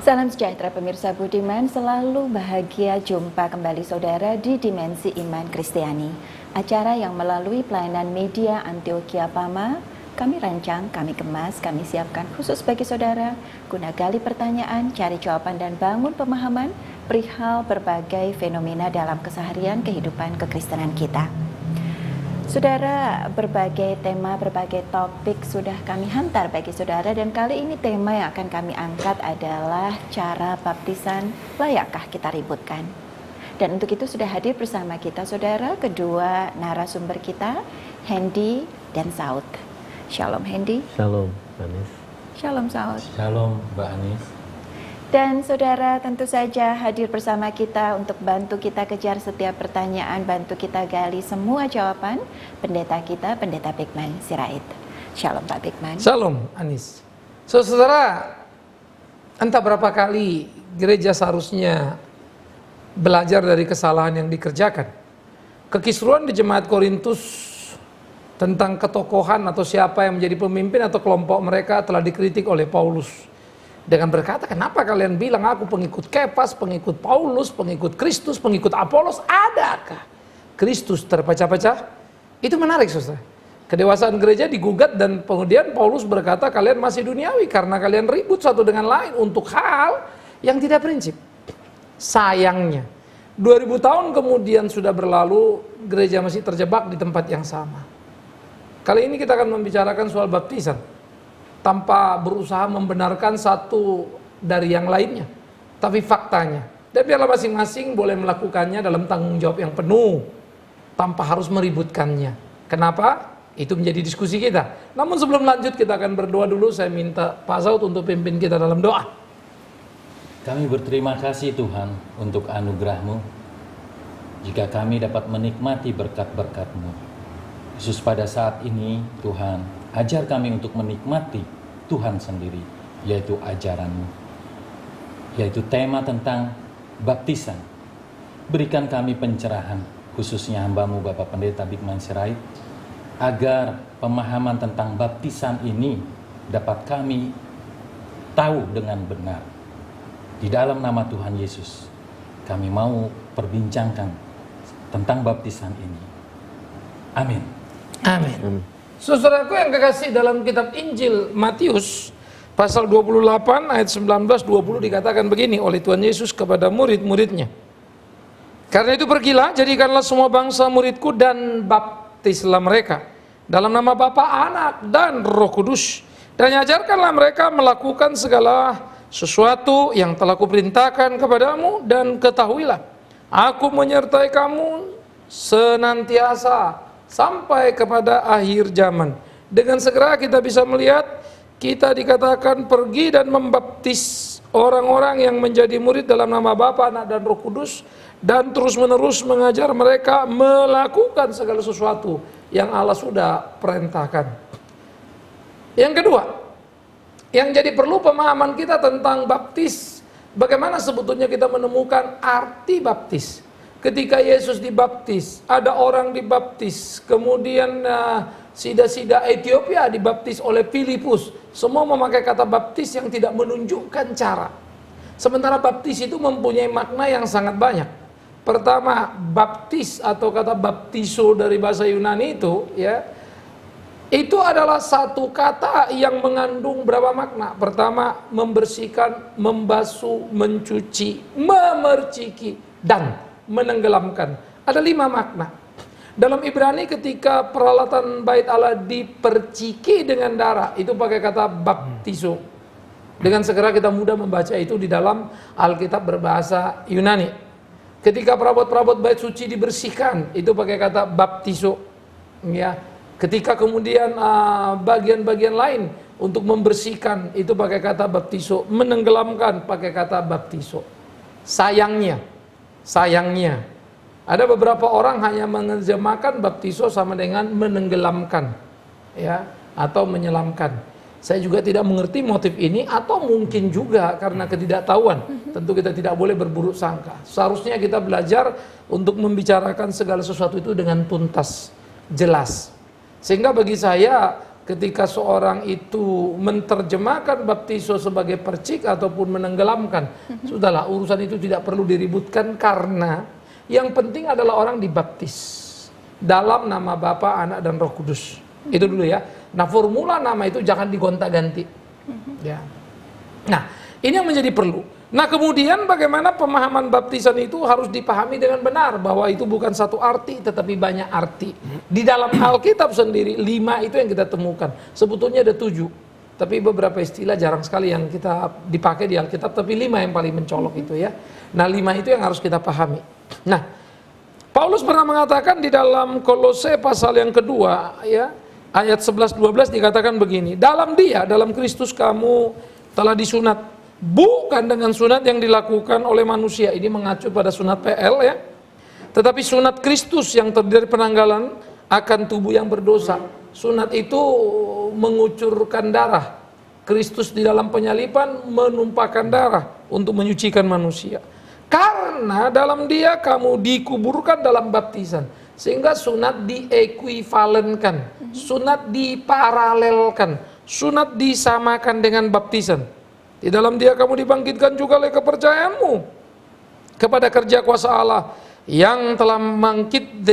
Salam sejahtera pemirsa budiman, selalu bahagia jumpa kembali saudara di Dimensi Iman Kristiani. Acara yang melalui pelayanan media Antioquia Pama, kami rancang, kami kemas, kami siapkan khusus bagi saudara, guna gali pertanyaan, cari jawaban dan bangun pemahaman perihal berbagai fenomena dalam keseharian kehidupan kekristenan kita. Saudara, berbagai tema, berbagai topik sudah kami hantar bagi saudara, dan kali ini tema yang akan kami angkat adalah cara baptisan layakkah kita ributkan. Dan untuk itu sudah hadir bersama kita saudara kedua narasumber kita, Hendy dan Saud. Shalom Hendy. Shalom Anis. Shalom Saud. Shalom Mbak Anis. Dan saudara tentu saja hadir bersama kita untuk bantu kita kejar setiap pertanyaan, bantu kita gali semua jawaban, pendeta kita, Pendeta Bigman Sirait. Shalom Pak Bigman. Shalom Anis. Saudara, entah berapa kali gereja seharusnya belajar dari kesalahan yang dikerjakan. Kekisruan di jemaat Korintus tentang ketokohan atau siapa yang menjadi pemimpin atau kelompok mereka telah dikritik oleh Paulus. Dengan berkata, kenapa kalian bilang aku pengikut Kefas, pengikut Paulus, pengikut Kristus, pengikut Apolos? Adakah Kristus terpecah-pecah? Itu menarik saudara. Kedewasaan gereja digugat dan kemudian Paulus berkata kalian masih duniawi karena kalian ribut satu dengan lain untuk hal yang tidak prinsip. Sayangnya 2000 tahun kemudian sudah berlalu, gereja masih terjebak di tempat yang sama. Kali ini kita akan membicarakan soal baptisan tanpa berusaha membenarkan satu dari yang lainnya, tapi faktanya. Dan biarlah masing-masing boleh melakukannya dalam tanggung jawab yang penuh, tanpa harus meributkannya. Kenapa? Itu menjadi diskusi kita. Namun sebelum lanjut kita akan berdoa dulu. Saya minta Pak Saud untuk pimpin kita dalam doa. Kami berterima kasih Tuhan untuk anugerah-Mu, jika kami dapat menikmati berkat-berkat-Mu. Khusus pada saat ini Tuhan, ajar kami untuk menikmati Tuhan sendiri, yaitu ajaran-Mu, yaitu tema tentang baptisan. Berikan kami pencerahan, khususnya hamba-Mu Bapak Pendeta Bigman Sirait, agar pemahaman tentang baptisan ini dapat kami tahu dengan benar. Di dalam nama Tuhan Yesus, kami mau perbincangkan tentang baptisan ini. Amin. Amin. Saudaraku yang kekasih, dalam kitab Injil Matius pasal 28 ayat 19-20 dikatakan begini oleh Tuhan Yesus kepada murid-muridnya. Karena itu pergilah, jadikanlah semua bangsa muridku dan baptislah mereka dalam nama Bapa, Anak, dan Roh Kudus. Dan ajarkanlah mereka melakukan segala sesuatu yang telah kuperintahkan kepadamu, dan ketahuilah, aku menyertai kamu senantiasa sampai kepada akhir zaman. Dengan segera kita bisa melihat, kita dikatakan pergi dan membaptis orang-orang yang menjadi murid dalam nama Bapa, Anak, dan Roh Kudus, dan terus-menerus mengajar mereka melakukan segala sesuatu yang Allah sudah perintahkan. Yang kedua, yang jadi perlu pemahaman kita tentang baptis, bagaimana sebetulnya kita menemukan arti baptis. Ketika Yesus dibaptis, ada orang dibaptis, kemudian sida-sida Ethiopia dibaptis oleh Filipus. Semua memakai kata baptis yang tidak menunjukkan cara. Sementara baptis itu mempunyai makna yang sangat banyak. Pertama, baptis atau kata baptiso dari bahasa Yunani itu, ya, itu adalah satu kata yang mengandung berapa makna. Pertama, membersihkan, membasuh, mencuci, memerciki, dan menenggelamkan. Ada 5 makna. Dalam Ibrani ketika peralatan bait Allah diperciki dengan darah, itu pakai kata baptizo. Dengan segera kita mudah membaca itu di dalam Alkitab berbahasa Yunani. Ketika perabot-perabot bait suci dibersihkan, itu pakai kata baptizo. Ya. Ketika kemudian bagian-bagian lain untuk membersihkan, itu pakai kata baptizo. Menenggelamkan pakai kata baptizo. Sayangnya, ada beberapa orang hanya menerjemahkan baptiso sama dengan menenggelamkan, ya, atau menyelamkan. Saya juga tidak mengerti motif ini, atau mungkin juga karena ketidaktahuan. Tentu kita tidak boleh berburuk sangka. Seharusnya kita belajar untuk membicarakan segala sesuatu itu dengan tuntas, jelas. Sehingga bagi saya, ketika seorang itu menerjemahkan baptiso sebagai percik ataupun menenggelamkan, sudahlah urusan itu tidak perlu diributkan, karena yang penting adalah orang dibaptis dalam nama Bapa, Anak, dan Roh Kudus. Itu dulu ya. Nah, formula nama itu jangan digonta-ganti. Ya. Nah, ini yang menjadi perlu. Nah, kemudian bagaimana pemahaman baptisan itu harus dipahami dengan benar, bahwa itu bukan satu arti tetapi banyak arti. Di dalam Alkitab sendiri 5 itu yang kita temukan. Sebetulnya ada 7, tapi beberapa istilah jarang sekali yang kita dipakai di Alkitab, tapi 5 yang paling mencolok itu ya. Nah, 5 itu yang harus kita pahami. Nah, Paulus pernah mengatakan di dalam Kolose pasal yang kedua ya, ayat 11-12 dikatakan begini, dalam Dia, dalam Kristus kamu telah disunat, bukan dengan sunat yang dilakukan oleh manusia. Ini mengacu pada sunat PL ya. Tetapi sunat Kristus yang terdiri dari penanggalan akan tubuh yang berdosa. Sunat itu mengucurkan darah. Kristus di dalam penyalipan menumpahkan darah untuk menyucikan manusia. Karena dalam Dia kamu dikuburkan dalam baptisan. Sehingga sunat diekuivalenkan, sunat diparalelkan, sunat disamakan dengan baptisan. Di dalam Dia kamu dibangkitkan juga oleh kepercayaanmu kepada kerja kuasa Allah yang telah bangkit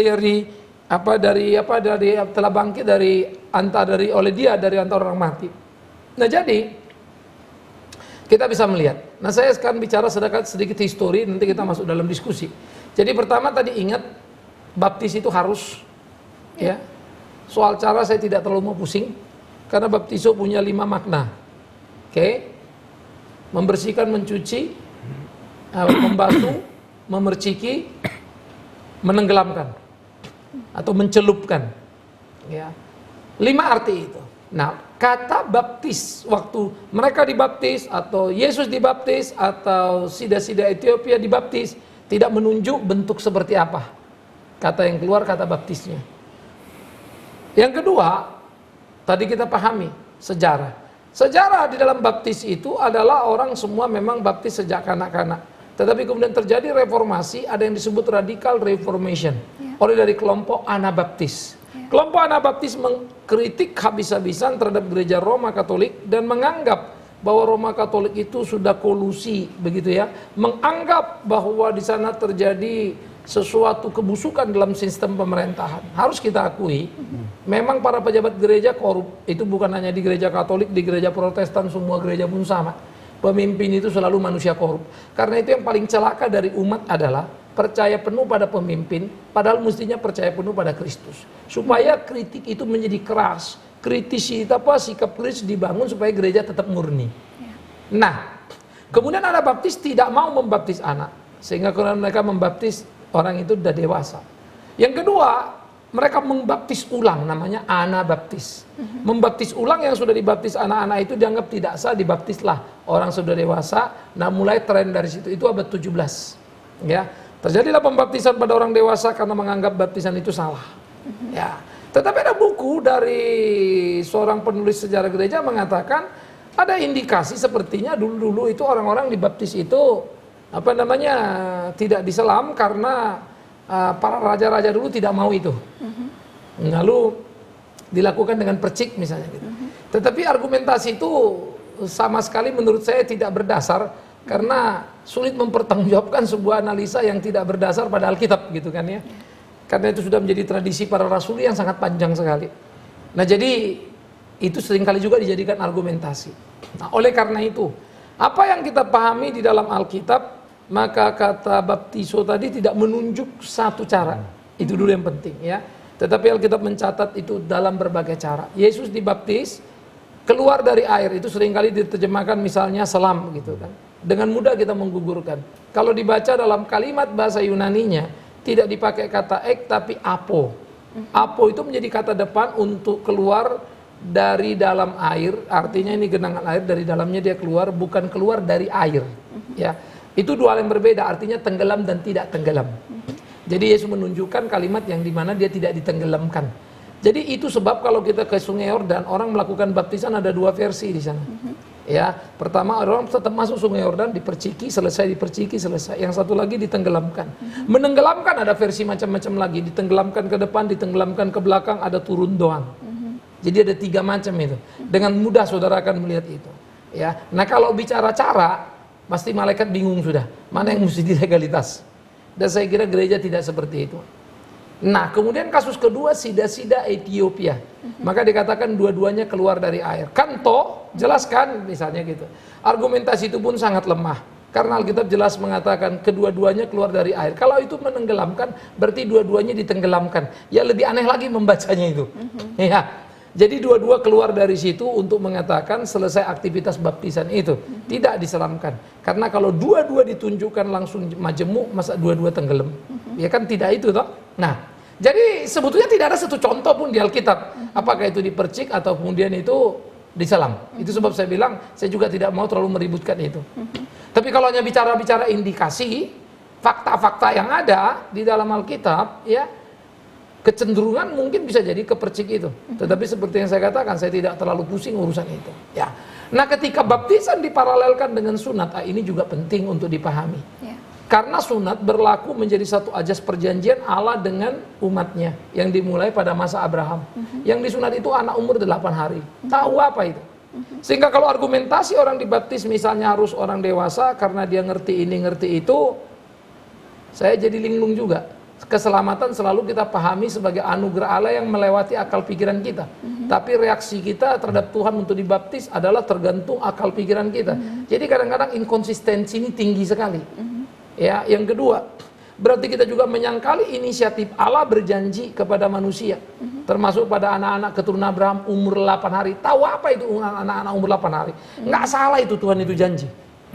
telah bangkit oleh Dia dari antara orang mati. Nah, jadi kita bisa melihat. Nah, saya akan bicara sedikit histori, nanti kita masuk dalam diskusi. Jadi pertama tadi ingat, baptis itu harus ya. Soal cara saya tidak terlalu mau pusing, karena baptiso punya 5 makna. Oke. Membersihkan, mencuci, membasuh, memerciki, menenggelamkan atau mencelupkan ya. 5 arti itu. Nah, kata baptis, waktu mereka dibaptis atau Yesus dibaptis atau sida-sida Ethiopia dibaptis, tidak menunjuk bentuk seperti apa. Kata yang keluar kata baptisnya. Yang kedua, tadi kita pahami sejarah. Sejarah di dalam baptis itu adalah orang semua memang baptis sejak kanak-kanak. Tetapi kemudian terjadi reformasi, ada yang disebut radical reformation oleh dari kelompok Anabaptis. Kelompok Anabaptis mengkritik habis-habisan terhadap gereja Roma Katolik dan menganggap bahwa Roma Katolik itu sudah kolusi, begitu ya. Menganggap bahwa di sana terjadi sesuatu kebusukan dalam sistem pemerintahan. Harus kita akui, memang para pejabat gereja korup. Itu bukan hanya di gereja Katolik, di gereja Protestan, semua gereja pun sama. Pemimpin itu selalu manusia korup. Karena itu yang paling celaka dari umat adalah percaya penuh pada pemimpin, padahal mestinya percaya penuh pada Kristus. Supaya kritik itu menjadi keras, sikap kritis dibangun supaya gereja tetap murni. Nah, kemudian anak baptis tidak mau membaptis anak, sehingga kemudian mereka membaptis orang itu sudah dewasa. Yang kedua, mereka membaptis ulang, namanya Anabaptis. Membaptis ulang yang sudah dibaptis anak-anak itu dianggap tidak sah, dibaptislah orang sudah dewasa. Nah, mulai tren dari situ, itu abad 17. Ya, terjadilah pembaptisan pada orang dewasa karena menganggap baptisan itu salah. Ya, tetapi ada buku dari seorang penulis sejarah gereja mengatakan ada indikasi sepertinya dulu-dulu itu orang-orang dibaptis itu tidak diselam karena para raja-raja dulu tidak mau itu. Lalu dilakukan dengan percik misalnya gitu. Tetapi argumentasi itu sama sekali menurut saya tidak berdasar, karena sulit mempertanggungjawabkan sebuah analisa yang tidak berdasar pada Alkitab gitu kan ya. Karena itu sudah menjadi tradisi para rasul yang sangat panjang sekali. Nah, jadi itu seringkali juga dijadikan argumentasi. Nah, oleh karena itu, apa yang kita pahami di dalam Alkitab, maka kata baptiso tadi tidak menunjuk satu cara. Itu dulu yang penting ya. Tetapi Alkitab mencatat itu dalam berbagai cara. Yesus dibaptis, keluar dari air, itu seringkali diterjemahkan misalnya selam gitu kan. Dengan mudah kita menggugurkan. Kalau dibaca dalam kalimat bahasa Yunaninya, tidak dipakai kata ek tapi apo. Apo itu menjadi kata depan untuk keluar dari dalam air, artinya ini genangan air, dari dalamnya dia keluar, bukan keluar dari air. Ya, itu dua hal yang berbeda, artinya tenggelam dan tidak tenggelam. Jadi Yesus menunjukkan kalimat yang dimana dia tidak ditenggelamkan. Jadi itu sebab kalau kita ke Sungai Yordan, orang melakukan baptisan ada dua versi di sana. Ya, pertama orang tetap masuk Sungai Yordan, diperciki, selesai diperciki, selesai. Yang satu lagi ditenggelamkan. Menenggelamkan ada versi macam-macam lagi, ditenggelamkan ke depan, ditenggelamkan ke belakang, ada turun doang. Jadi ada 3 macam itu. Dengan mudah saudara akan melihat itu. Ya. Nah kalau bicara cara, pasti malaikat bingung sudah. Mana yang mesti dilegalitas. Dan saya kira gereja tidak seperti itu. Nah kemudian kasus kedua sida-sida Ethiopia. Maka dikatakan dua-duanya keluar dari air. Kan toh, jelaskan misalnya gitu. Argumentasi itu pun sangat lemah. Karena Alkitab jelas mengatakan kedua-duanya keluar dari air. Kalau itu menenggelamkan, berarti dua-duanya ditenggelamkan. Ya lebih aneh lagi membacanya itu. Ya. Jadi dua-dua keluar dari situ untuk mengatakan selesai aktivitas baptisan itu. Tidak diselamkan. Karena kalau dua-dua ditunjukkan langsung majemuk, masa dua-dua tenggelam? Ya kan tidak itu toh. Nah, jadi sebetulnya tidak ada satu contoh pun di Alkitab. Apakah itu dipercik atau kemudian itu diselam. Itu sebab saya bilang, saya juga tidak mau terlalu meributkan itu. Tapi kalau hanya bicara-bicara indikasi, fakta-fakta yang ada di dalam Alkitab, ya kecenderungan mungkin bisa jadi kepercik itu. Tetapi seperti yang saya katakan, saya tidak terlalu pusing urusan itu. Ya. Nah ketika baptisan diparalelkan dengan sunat, ini juga penting untuk dipahami. Ya. Karena sunat berlaku menjadi satu ajas perjanjian Allah dengan umatnya yang dimulai pada masa Abraham. Yang disunat itu anak umur 8 hari. Tahu apa itu? Sehingga kalau argumentasi orang dibaptis misalnya harus orang dewasa karena dia ngerti ini ngerti itu, saya jadi linglung juga. Keselamatan selalu kita pahami sebagai anugerah Allah yang melewati akal pikiran kita. Tapi reaksi kita terhadap Tuhan untuk dibaptis adalah tergantung akal pikiran kita. Jadi kadang-kadang inkonsistensi ini tinggi sekali. Ya, yang kedua, berarti kita juga menyangkali inisiatif Allah berjanji kepada manusia. Termasuk pada anak-anak keturunan Abraham umur 8 hari. Tahu apa itu anak-anak umur 8 hari? Nggak salah itu Tuhan itu janji.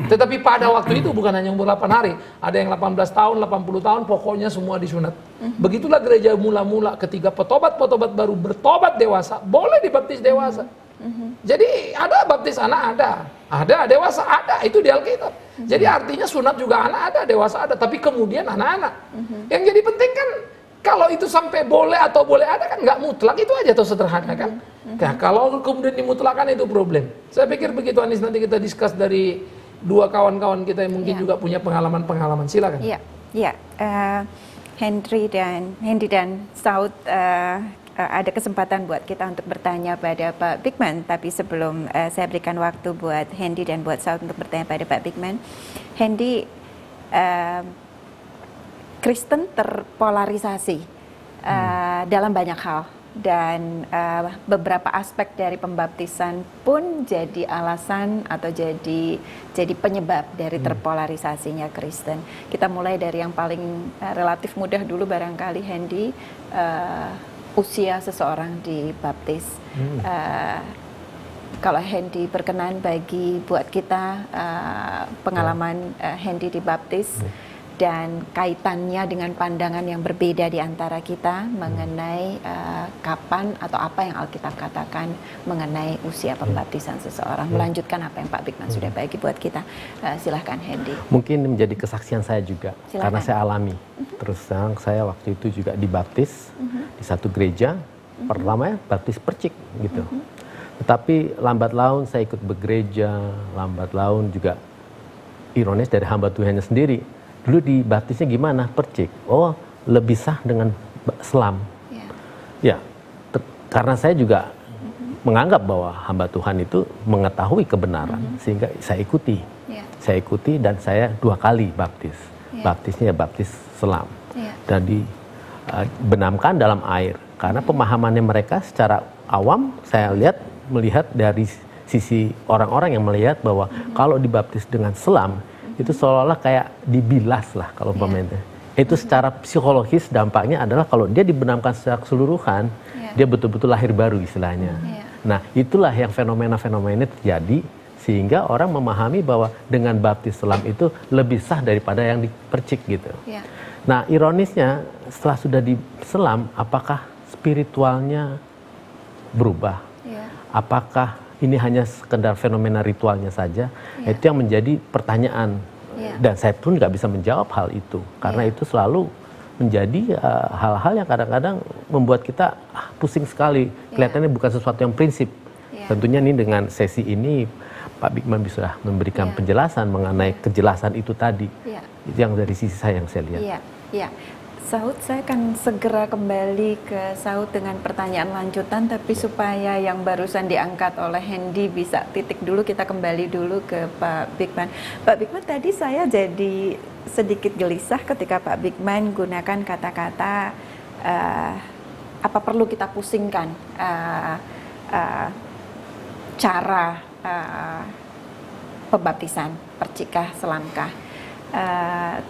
Tetapi pada waktu itu bukan hanya umur 8 hari. Ada yang 18 tahun, 80 tahun, pokoknya semua disunat. Begitulah gereja mula-mula ketika petobat-petobat baru bertobat dewasa, boleh dibaptis dewasa. Jadi ada baptis anak ada dewasa ada, itu di Alkitab. Jadi artinya sunat juga anak ada, dewasa ada, tapi kemudian anak-anak. Yang jadi penting kan kalau itu sampai boleh atau boleh ada kan nggak mutlak, itu aja tuh sederhana kan. Nah, kalau kemudian dimutlakan itu problem. Saya pikir begitu Anis, nanti kita diskus dari dua kawan-kawan kita yang mungkin juga punya pengalaman-pengalaman. Silakan. Iya. Hendy dan Saud ada kesempatan buat kita untuk bertanya pada Pak Bigman, tapi sebelum saya berikan waktu buat Hendy dan buat Saud untuk bertanya pada Pak Bigman, Hendy, Kristen terpolarisasi dalam banyak hal, dan beberapa aspek dari pembaptisan pun jadi alasan atau jadi penyebab dari terpolarisasinya Kristen. Kita mulai dari yang paling relatif mudah dulu barangkali, Hendy. Usia seseorang dibaptis. Kalau Hendy berkenan buat kita pengalaman Hendy dibaptis dan kaitannya dengan pandangan yang berbeda di antara kita mengenai kapan atau apa yang Alkitab katakan mengenai usia pembaptisan seseorang. Melanjutkan apa yang Pak Bigman sudah bagi buat kita. Silahkan Hendy. Mungkin menjadi kesaksian saya juga. Silahkan. Karena saya alami. Terus saya waktu itu juga dibaptis di satu gereja. Pertama baptis percik gitu. Tetapi lambat laun saya ikut bergereja, lambat laun juga ironis dari hamba Tuhannya sendiri. Dulu dibaptisnya gimana? Percik. Oh, lebih sah dengan selam. Ya, karena saya juga menganggap bahwa hamba Tuhan itu mengetahui kebenaran, sehingga saya ikuti. Saya ikuti dan saya 2 kali baptis. Baptisnya ya baptis selam. Dan dibenamkan dalam air. Karena pemahamannya mereka secara awam, saya melihat dari sisi orang-orang yang melihat bahwa kalau dibaptis dengan selam, itu seolah-olah kayak dibilas lah kalau umpamanya. Itu secara psikologis dampaknya adalah kalau dia dibenamkan secara keseluruhan, dia betul-betul lahir baru istilahnya. Nah itulah yang fenomena-fenomena terjadi sehingga orang memahami bahwa dengan baptis selam itu lebih sah daripada yang dipercik gitu. Nah ironisnya setelah sudah diselam, apakah spiritualnya berubah? Apakah ini hanya sekedar fenomena ritualnya saja? Itu yang menjadi pertanyaan. Dan saya pun nggak bisa menjawab hal itu. Karena itu selalu menjadi hal-hal yang kadang-kadang membuat kita pusing sekali. Kelihatannya bukan sesuatu yang prinsip. Tentunya ini dengan sesi ini Pak Bigman bisa memberikan penjelasan mengenai kejelasan itu tadi. Itu yang dari sisi saya yang saya lihat. Saud, saya akan segera kembali ke Saud dengan pertanyaan lanjutan, tapi supaya yang barusan diangkat oleh Hendy bisa titik dulu, kita kembali dulu ke Pak Bigman. Pak Bigman, tadi saya jadi sedikit gelisah ketika Pak Bigman gunakan kata-kata apa perlu kita pusingkan cara pembaptisan, percikah, selamkah.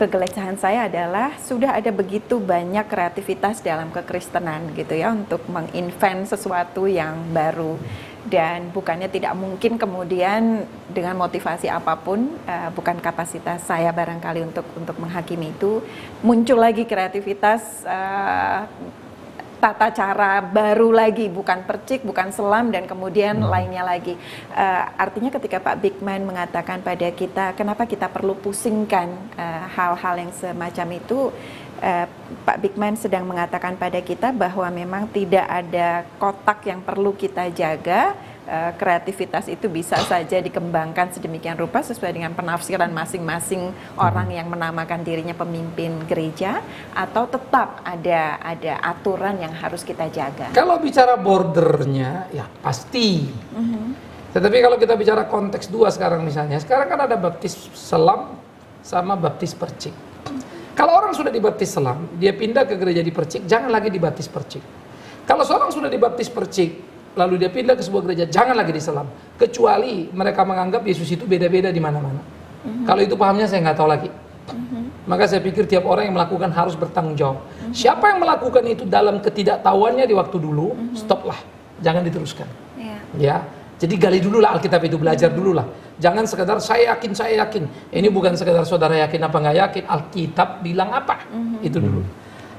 Kegelisahan saya adalah sudah ada begitu banyak kreativitas dalam kekristenan gitu ya untuk menginvent sesuatu yang baru, dan bukannya tidak mungkin kemudian dengan motivasi apapun, bukan kapasitas saya barangkali untuk menghakimi itu, muncul lagi kreativitas tata cara baru lagi, bukan percik, bukan selam, dan kemudian lainnya lagi. Artinya ketika Pak Bigman mengatakan pada kita, kenapa kita perlu pusingkan hal-hal yang semacam itu, Pak Bigman sedang mengatakan pada kita bahwa memang tidak ada kotak yang perlu kita jaga. Kreativitas itu bisa saja dikembangkan sedemikian rupa sesuai dengan penafsiran masing-masing orang yang menamakan dirinya pemimpin gereja, atau tetap ada aturan yang harus kita jaga. Kalau bicara bordernya ya pasti. Tetapi kalau kita bicara konteks dua sekarang misalnya, sekarang kan ada baptis selam sama baptis percik. Kalau orang sudah dibaptis selam, dia pindah ke gereja di percik, jangan lagi dibaptis percik. Kalau seorang sudah dibaptis percik, lalu dia pindah ke sebuah gereja, jangan lagi diselam. Kecuali mereka menganggap Yesus itu beda-beda di mana-mana. Kalau itu pahamnya saya nggak tahu lagi. Maka saya pikir tiap orang yang melakukan harus bertanggung jawab. Siapa yang melakukan itu dalam ketidaktahuannya di waktu dulu, stoplah, jangan diteruskan. Ya, jadi gali dulu lah Alkitab itu, belajar dulu lah. Jangan sekedar saya yakin. Ini bukan sekedar saudara yakin apa nggak yakin, Alkitab bilang apa, itu dulu.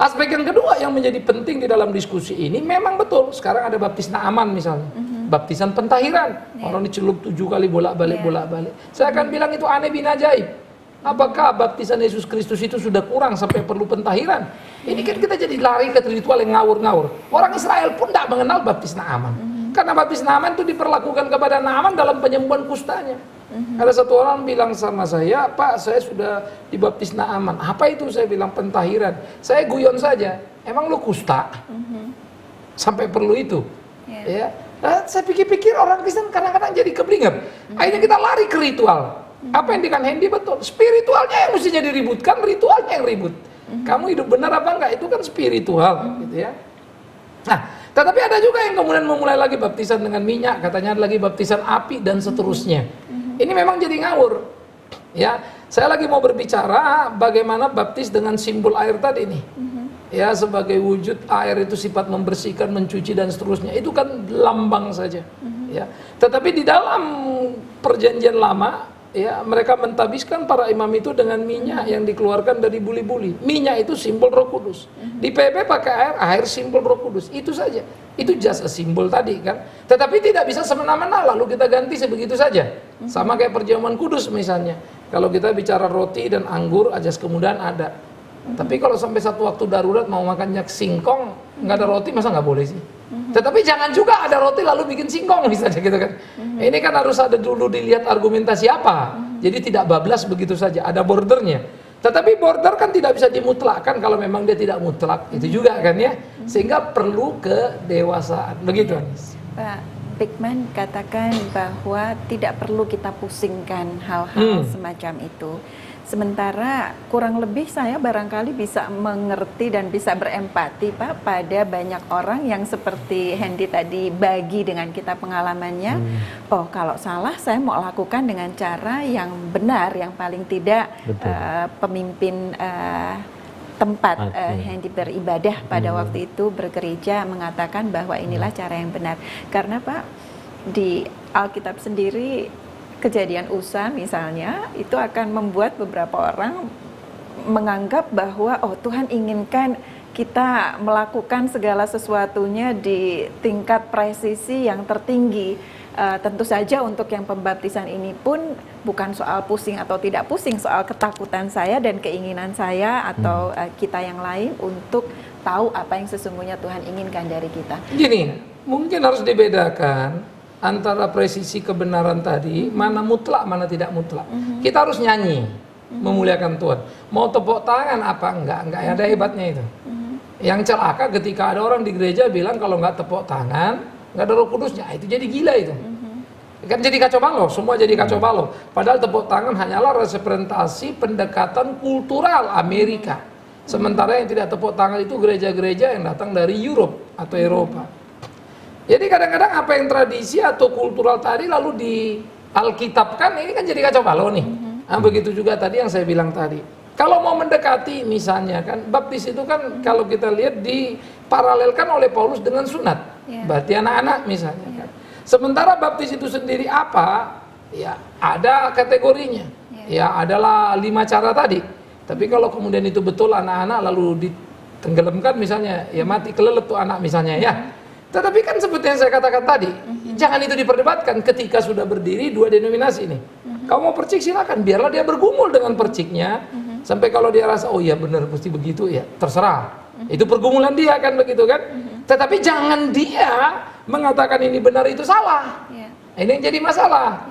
Aspek yang kedua yang menjadi penting di dalam diskusi ini, memang betul sekarang ada baptis Naaman misalnya, baptisan pentahiran, orang dicelup 7 kali bolak-balik. Saya akan bilang itu aneh bin ajaib. Apakah baptisan Yesus Kristus itu sudah kurang sampai perlu pentahiran? Ini kan kita jadi lari ke ritual yang ngawur-ngawur. Orang Israel pun tidak mengenal baptis Naaman, karena baptis Naaman itu diperlakukan kepada Naaman dalam penyembuhan kustanya. Ada satu orang bilang sama saya, Pak, saya sudah dibaptis Naaman. Apa itu? Saya bilang pentahiran. Saya guyon saja. Emang lu kusta? Sampai perlu itu? Ya. Nah, saya pikir-pikir orang Kristen kadang-kadang jadi keblinger. Akhirnya kita lari ke ritual. Apa yang dikatakan Hendy betul. Spiritualnya yang mestinya diributkan, ritualnya yang ribut. Kamu hidup benar apa enggak? Itu kan spiritual, gitu ya. Nah, tetapi ada juga yang kemudian memulai lagi baptisan dengan minyak, katanya ada lagi baptisan api dan seterusnya. Ini memang jadi ngawur. Ya, saya lagi mau berbicara bagaimana baptis dengan simbol air tadi nih. Ya, sebagai wujud air itu sifat membersihkan, mencuci dan seterusnya. Itu kan lambang saja. Ya. Tetapi di dalam perjanjian lama, ya, mereka mentabiskan para imam itu dengan minyak yang dikeluarkan dari buli-buli. Minyak itu simbol Roh Kudus. Di PB pakai air simbol Roh Kudus. Itu saja. Itu just a simbol tadi kan. Tetapi tidak bisa semena-mena lalu kita ganti sebegitu saja. Sama kayak perjamuan kudus misalnya. Kalau kita bicara roti dan anggur, ajas kemudahan ada. Tapi kalau sampai satu waktu darurat mau makannya singkong, nggak ada roti, masa nggak boleh sih? Tetapi jangan juga ada roti lalu bikin singkong misalnya gitu kan. Ini kan harus ada dulu dilihat argumentasi apa. Jadi tidak bablas begitu saja, ada bordernya. Tetapi border kan tidak bisa dimutlakkan kalau memang dia tidak mutlak. Itu juga kan ya. Sehingga perlu kedewasaan. Begitu Anis. Pak Bigman katakan bahwa tidak perlu kita pusingkan hal-hal semacam itu. Sementara kurang lebih saya barangkali bisa mengerti dan bisa berempati Pak pada banyak orang yang seperti Hendy tadi bagi dengan kita pengalamannya. Oh, kalau salah saya mau lakukan dengan cara yang benar, yang paling tidak pemimpin tempat Hendy beribadah pada waktu itu bergereja mengatakan bahwa inilah cara yang benar. Karena Pak, di Alkitab sendiri Kejadian Usa misalnya itu akan membuat beberapa orang menganggap bahwa oh Tuhan inginkan kita melakukan segala sesuatunya di tingkat presisi yang tertinggi. Tentu saja untuk yang pembaptisan ini pun bukan soal pusing atau tidak pusing, soal ketakutan saya dan keinginan saya atau kita yang lain untuk tahu apa yang sesungguhnya Tuhan inginkan dari kita. Gini, mungkin harus dibedakan antara presisi kebenaran tadi, mana mutlak, mana tidak mutlak. Kita harus nyanyi. memuliakan Tuhan. Mau tepuk tangan apa enggak ada hebatnya itu. Yang celaka ketika ada orang di gereja bilang kalau nggak tepuk tangan, nggak ada Roh Kudusnya, itu jadi gila itu. Kan jadi kacau balau, semua jadi kacau balau. Padahal tepuk tangan hanyalah representasi pendekatan kultural Amerika. Sementara yang tidak tepuk tangan itu gereja-gereja yang datang dari Europe atau Eropa. Jadi kadang-kadang apa yang tradisi atau kultural tadi lalu di Alkitabkan, ini kan jadi kacau balau nih. Nah, begitu juga tadi yang saya bilang tadi. Kalau mau mendekati misalnya kan, baptis itu kan kalau kita lihat diparalelkan oleh Paulus dengan sunat. Berarti anak-anak misalnya kan. Sementara baptis itu sendiri apa? Ya ada kategorinya. Ya adalah 5 cara tadi. Tapi kalau kemudian itu betul anak-anak lalu ditenggelamkan misalnya, ya mati kelelep tuh anak misalnya ya. Tetapi kan seperti yang saya katakan tadi, jangan itu diperdebatkan ketika sudah berdiri 2 denominasi ini. Kamu mau percik silakan, biarlah dia bergumul dengan perciknya. Sampai kalau dia rasa, oh iya benar mesti begitu ya, terserah. Itu pergumulan dia kan begitu kan. Tetapi jangan dia mengatakan ini benar itu salah. Ini yang jadi masalah.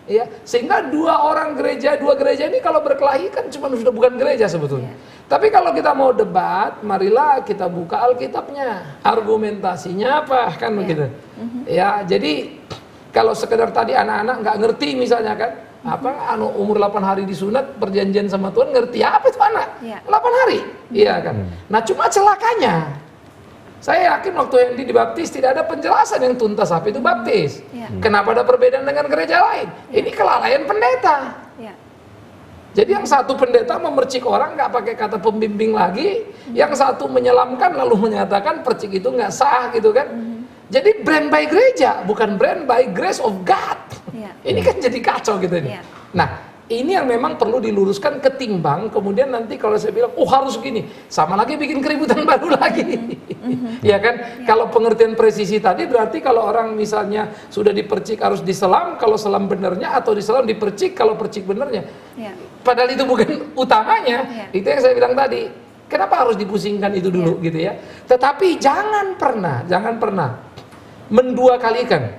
Ya, sehingga 2 gereja ini kalau berkelahi kan cuma sudah bukan gereja sebetulnya. Tapi kalau kita mau debat, marilah kita buka Alkitabnya. Argumentasinya apa kan begitu. Ya, jadi kalau sekedar tadi anak-anak nggak ngerti misalnya kan, umur 8 hari disunat perjanjian sama Tuhan, ngerti apa itu anak? 8 hari. Iya kan. Nah, cuma celakanya saya yakin waktu yang dibaptis tidak ada penjelasan yang tuntas apa itu baptis. Kenapa ada perbedaan dengan gereja lain? Ini kelalaian pendeta. Jadi yang satu pendeta memercik orang nggak pakai kata pembimbing lagi, yang satu menyelamkan lalu menyatakan percik itu nggak sah gitu kan. Jadi brand by gereja, bukan brand by grace of God. Ini kan jadi kacau gitu ini. Nah, ini yang memang perlu diluruskan ketimbang kemudian nanti kalau saya bilang, oh harus gini, sama lagi bikin keributan baru lagi. Ya kan, kalau pengertian presisi tadi berarti kalau orang misalnya sudah dipercik harus diselam, kalau selam benernya, atau diselam dipercik kalau percik benernya. Padahal itu bukan utamanya, itu yang saya bilang tadi. Kenapa harus dipusingkan itu dulu gitu ya? Tetapi jangan pernah mendua-kalikan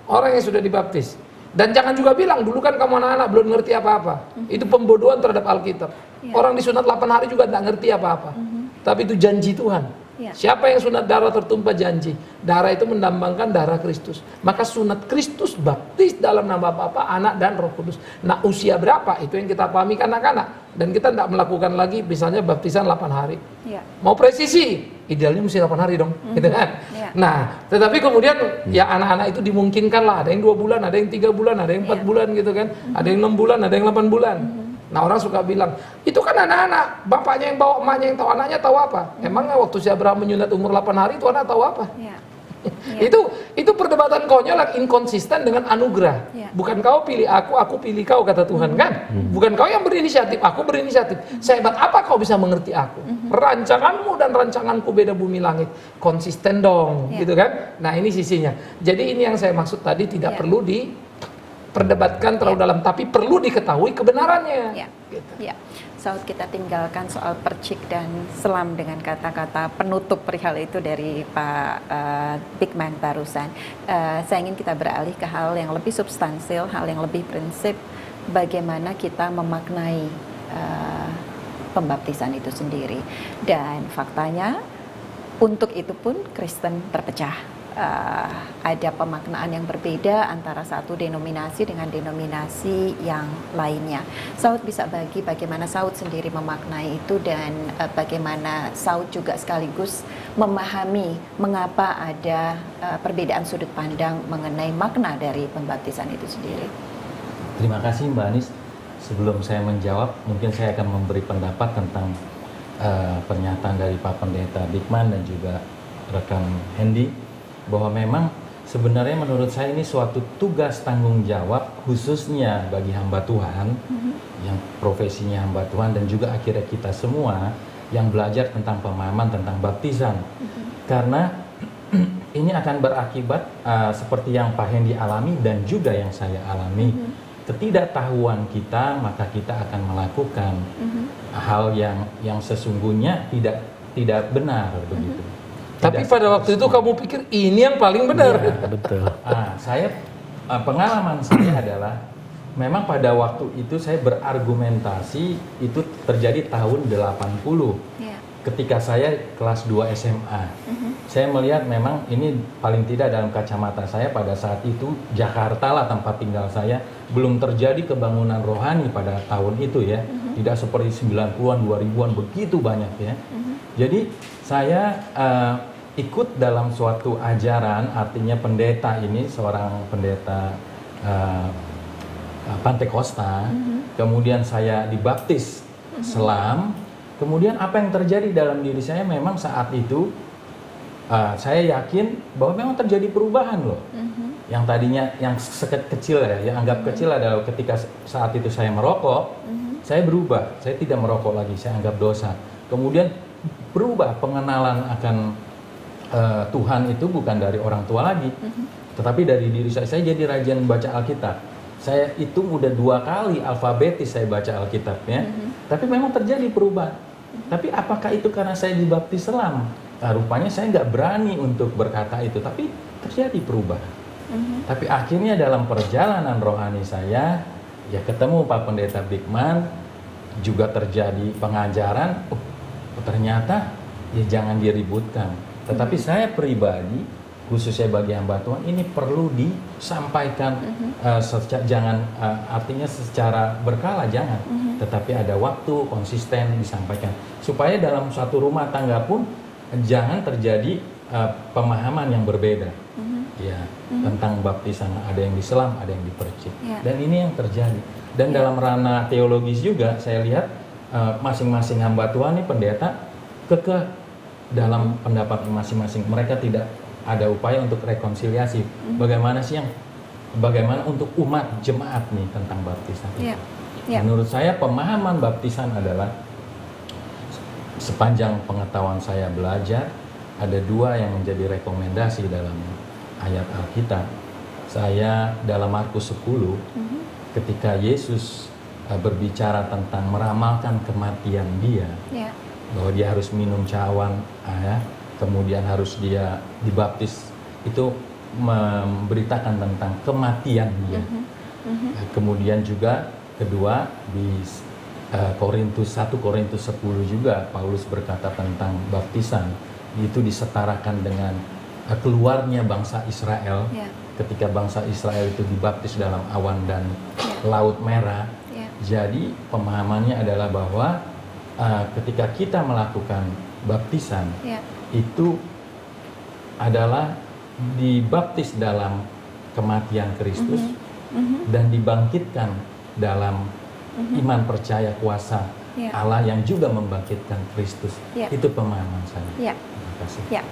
orang yang sudah dibaptis. Dan jangan juga bilang, dulu kan kamu anak-anak belum ngerti apa-apa. Itu pembodohan terhadap Alkitab. Orang disunat 8 hari juga tidak ngerti apa-apa. Tapi itu janji Tuhan. Siapa yang sunat darah tertumpah janji? Darah itu mendambangkan darah Kristus. Maka sunat Kristus baptis dalam nama Bapa, Anak, dan Roh Kudus. Nah, usia berapa? Itu yang kita pahami kanak-kanak. Dan kita tidak melakukan lagi misalnya baptisan 8 hari. Mau presisi? Idealnya mesti 8 hari dong, gitu kan? Nah, tetapi kemudian ya anak-anak itu dimungkinkan lah, ada yang 2 bulan, ada yang 3 bulan, ada yang 4 bulan gitu kan, ada yang 6 bulan, ada yang 8 bulan. Nah, orang suka bilang, itu kan anak-anak, bapaknya yang bawa, emaknya yang tahu, anaknya tahu apa? Emangnya waktu si Abraham menyunat umur 8 hari itu anak tahu apa? Itu perdebatan konyol yang inkonsisten dengan anugerah. Bukan kau pilih aku pilih kau, kata Tuhan kan? Bukan kau yang berinisiatif, aku berinisiatif. Sehebat apa kau bisa mengerti aku? Rancanganmu dan rancanganku beda bumi langit. Konsisten dong, gitu kan? Nah, ini sisinya. Jadi ini yang saya maksud tadi, tidak perlu diperdebatkan terlalu dalam, tapi perlu diketahui kebenarannya. Gitu. Saud, kita tinggalkan soal percik dan selam dengan kata-kata penutup perihal itu dari Pak Bigman barusan. Saya ingin kita beralih ke hal yang lebih substansial, hal yang lebih prinsip, bagaimana kita memaknai pembaptisan itu sendiri. Dan faktanya, untuk itu pun Kristen terpecah. Ada pemaknaan yang berbeda antara satu denominasi dengan denominasi yang lainnya. Saud bisa bagaimana Saud sendiri memaknai itu, dan bagaimana Saud juga sekaligus memahami mengapa ada perbedaan sudut pandang mengenai makna dari pembaptisan itu sendiri. Terima kasih Mbak Anis. Sebelum saya menjawab, mungkin saya akan memberi pendapat tentang pernyataan dari Pak Pendeta Bigman dan juga rekan Hendy, bahwa memang sebenarnya menurut saya ini suatu tugas tanggung jawab khususnya bagi hamba Tuhan yang profesinya hamba Tuhan, dan juga akhirnya kita semua yang belajar tentang pemahaman tentang baptisan. Karena ini akan berakibat seperti yang Pak Hendy alami dan juga yang saya alami. Ketidaktahuan kita, maka kita akan melakukan hal yang sesungguhnya tidak benar begitu. Tapi pada waktu itu kamu pikir ini yang paling benar. Ya, betul. Pengalaman saya adalah memang pada waktu itu saya berargumentasi itu terjadi tahun 80. Ya. Ketika saya kelas 2 SMA. Saya melihat memang ini paling tidak dalam kacamata saya pada saat itu Jakarta lah tempat tinggal saya, belum terjadi kebangunan rohani pada tahun itu ya. Tidak seperti 90-an, 2000-an begitu banyak ya. Jadi saya ikut dalam suatu ajaran, artinya pendeta ini seorang pendeta Pantekosta, kemudian saya dibaptis selam. Kemudian apa yang terjadi dalam diri saya memang saat itu saya yakin bahwa memang terjadi perubahan loh. Yang tadinya yang kecil ya, yang anggap kecil adalah ketika saat itu saya merokok, saya berubah, saya tidak merokok lagi, saya anggap dosa. Kemudian berubah pengenalan akan Tuhan itu bukan dari orang tua lagi, tetapi dari diri saya. Saya jadi rajin baca Alkitab. Saya itu udah 2 kali alfabetis saya baca Alkitabnya, tapi memang terjadi perubahan. Tapi apakah itu karena saya dibaptis selam? Nah, rupanya saya nggak berani untuk berkata itu, tapi terjadi perubahan. Tapi akhirnya dalam perjalanan rohani saya, ya ketemu Pak Pendeta Bigman, juga terjadi pengajaran, ternyata ya jangan diributkan. Tetapi saya pribadi, khususnya bagi hamba Tuhan, ini perlu disampaikan, jangan artinya secara berkala, jangan. Tetapi ada waktu, konsisten disampaikan. Supaya dalam satu rumah tangga pun jangan terjadi pemahaman yang berbeda. Ya, tentang baptisan, ada yang diselam, ada yang dipercik. Dan ini yang terjadi. Dan dalam ranah teologis juga saya lihat masing-masing hamba Tuhan ini pendeta kekeh dalam pendapat masing-masing. Mereka tidak ada upaya untuk rekonsiliasi. Bagaimana untuk umat jemaat nih tentang baptisan. Menurut saya pemahaman baptisan adalah, sepanjang pengetahuan saya belajar, ada 2 yang menjadi rekomendasi dalam ayat Alkitab. Saya dalam Markus 10, ketika Yesus berbicara tentang meramalkan kematian dia, bahwa dia harus minum cawan, kemudian harus dia dibaptis, itu memberitakan tentang kematian dia. Kemudian juga kedua di 1 Korintus 10 juga Paulus berkata tentang baptisan, itu disetarakan dengan keluarnya bangsa Israel. Ketika bangsa Israel itu dibaptis dalam awan dan Laut Merah. Jadi pemahamannya adalah bahwa ketika kita melakukan baptisan, itu adalah dibaptis dalam kematian Kristus dan dibangkitkan dalam iman percaya kuasa Allah yang juga membangkitkan Kristus. Itu pemahaman saya. Terima kasih.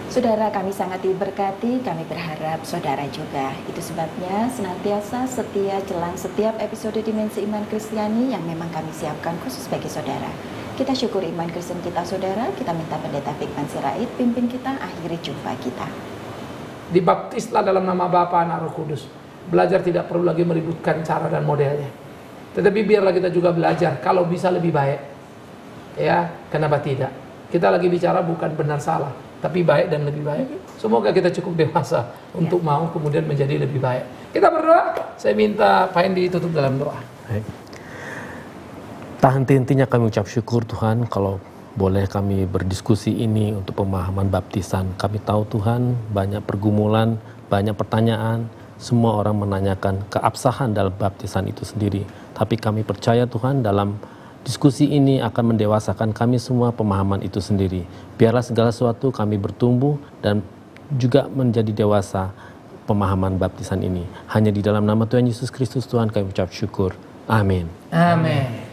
Saudara, kami sangat diberkati, kami berharap saudara juga. Itu sebabnya senantiasa setia jelang setiap episode Dimensi Iman Kristiani yang memang kami siapkan khusus bagi saudara. Kita syukur iman Kristen kita, saudara. Kita minta Pendeta Bigman Sirait pimpin kita akhiri jumpa kita. Dibaptislah dalam nama Bapa, Anak, Roh Kudus. Belajar tidak perlu lagi meributkan cara dan modelnya. Tetapi biarlah kita juga belajar kalau bisa lebih baik. Ya, kenapa tidak? Kita lagi bicara bukan benar salah, tapi baik dan lebih baik. Semoga kita cukup dewasa untuk mau kemudian menjadi lebih baik. Kita berdoa. Saya minta Pak Hendy tutup dalam doa. Baik. Tak henti-hentinya kami ucap syukur Tuhan kalau boleh kami berdiskusi ini untuk pemahaman baptisan. Kami tahu Tuhan banyak pergumulan, banyak pertanyaan. Semua orang menanyakan keabsahan dalam baptisan itu sendiri. Tapi kami percaya Tuhan dalam diskusi ini akan mendewasakan kami semua pemahaman itu sendiri. Biarlah segala sesuatu kami bertumbuh dan juga menjadi dewasa pemahaman baptisan ini. Hanya di dalam nama Tuhan Yesus Kristus Tuhan kami ucap syukur. Amin. Amin.